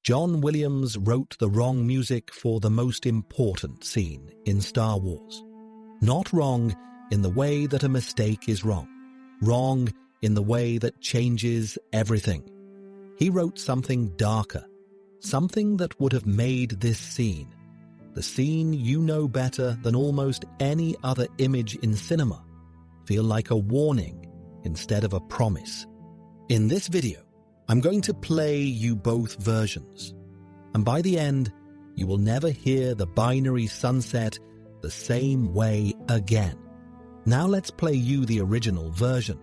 John Williams wrote the wrong music for the most important scene in Star Wars. Not wrong in the way that a mistake is wrong. Wrong in the way that changes everything. He wrote something darker, something that would have made this scene, the scene you know better than almost any other image in cinema, feel like a warning instead of a promise. In this video, I'm going to play you both versions, and by the end, you will never hear the binary sunset the same way again. Now let's play you the original version,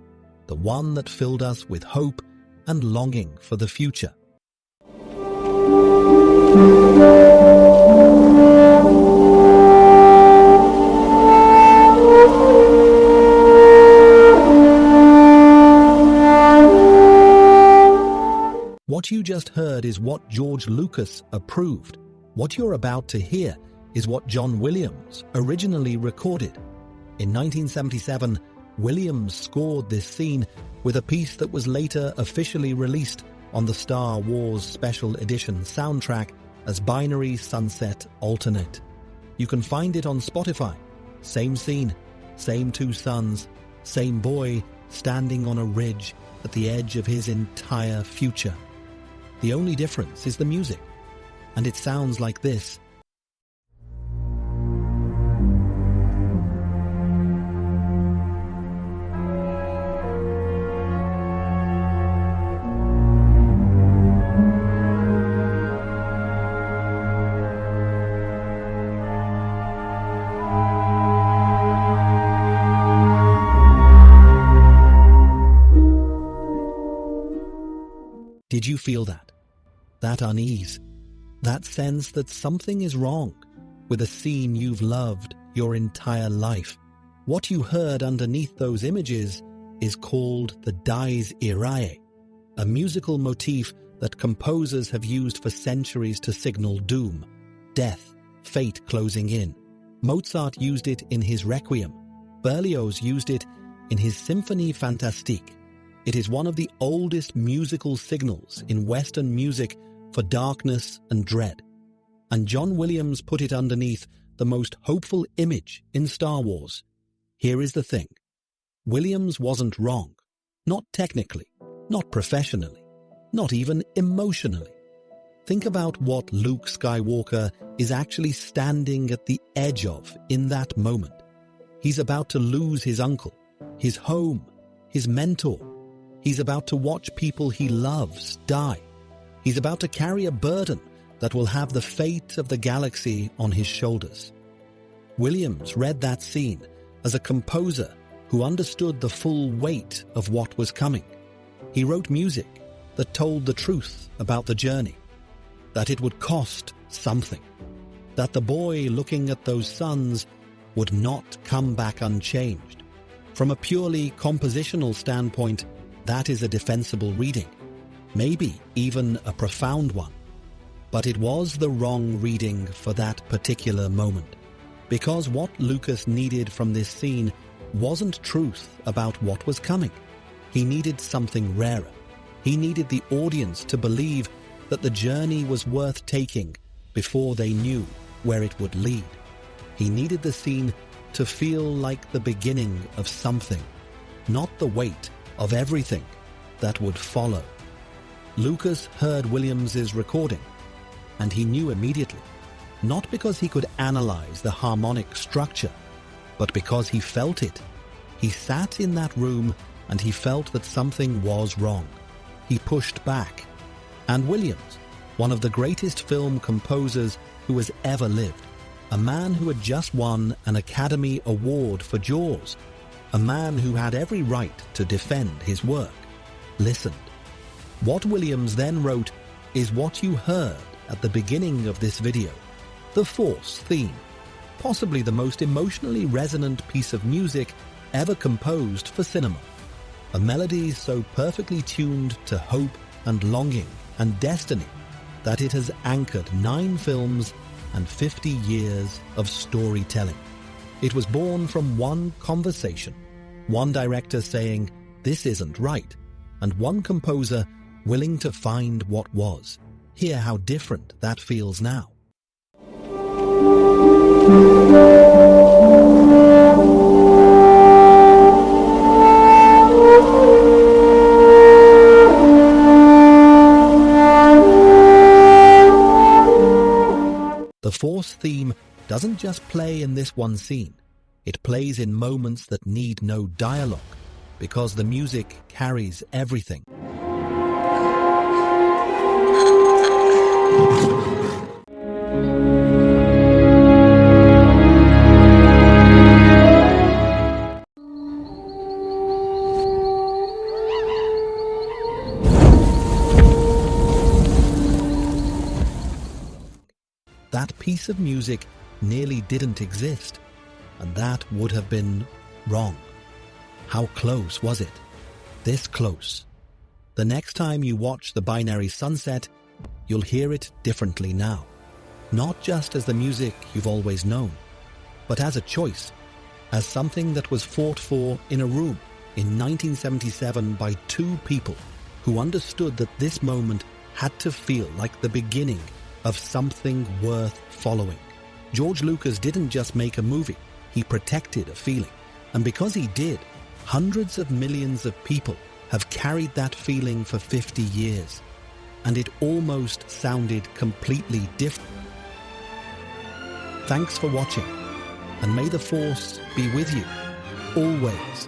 the one that filled us with hope and longing for the future. What you just heard is what George Lucas approved. What you're about to hear is what John Williams originally recorded. In 1977, Williams scored this scene with a piece that was later officially released on the Star Wars Special Edition soundtrack as Binary Sunset Alternate. You can find it on Spotify. Same scene, same two suns, same boy standing on a ridge at the edge of his entire future. The only difference is the music, and it sounds like this. Did you feel that? That unease? That sense that something is wrong with a scene you've loved your entire life? What you heard underneath those images is called the Dies Irae, a musical motif that composers have used for centuries to signal doom, death, fate closing in. Mozart used it in his Requiem. Berlioz used it in his Symphonie Fantastique. It is one of the oldest musical signals in Western music for darkness and dread. And John Williams put it underneath the most hopeful image in Star Wars. Here is the thing. Williams wasn't wrong. Not technically, not professionally, not even emotionally. Think about what Luke Skywalker is actually standing at the edge of in that moment. He's about to lose his uncle, his home, his mentor. He's about to watch people he loves die. He's about to carry a burden that will have the fate of the galaxy on his shoulders. Williams read that scene as a composer who understood the full weight of what was coming. He wrote music that told the truth about the journey, that it would cost something, that the boy looking at those suns would not come back unchanged. From a purely compositional standpoint, that is a defensible reading, maybe even a profound one. But it was the wrong reading for that particular moment, because what Lucas needed from this scene wasn't truth about what was coming. He needed something rarer. He needed the audience to believe that the journey was worth taking before they knew where it would lead. He needed the scene to feel like the beginning of something, not the weight of everything that would follow. Lucas heard Williams's recording, and he knew immediately, not because he could analyze the harmonic structure, but because he felt it. He sat in that room and he felt that something was wrong. He pushed back. And Williams, one of the greatest film composers who has ever lived, a man who had just won an Academy Award for Jaws, a man who had every right to defend his work, listened. What Williams then wrote is what you heard at the beginning of this video, the Force theme, possibly the most emotionally resonant piece of music ever composed for cinema. A melody so perfectly tuned to hope and longing and destiny that it has anchored 9 films and 50 years of storytelling. It was born from one conversation, one director saying, "This isn't right," and one composer willing to find what was. Hear how different that feels now. The Force theme doesn't just play in this one scene. It plays in moments that need no dialogue, because the music carries everything. That piece of music nearly didn't exist, and that would have been wrong. How close was it? This close. The next time you watch the binary sunset, you'll hear it differently now. Not just as the music you've always known, but as a choice, as something that was fought for in a room in 1977 by two people who understood that this moment had to feel like the beginning of something worth following. George Lucas didn't just make a movie, he protected a feeling. And because he did, hundreds of millions of people have carried that feeling for 50 years. And it almost sounded completely different. Thanks for watching, and may the Force be with you, always.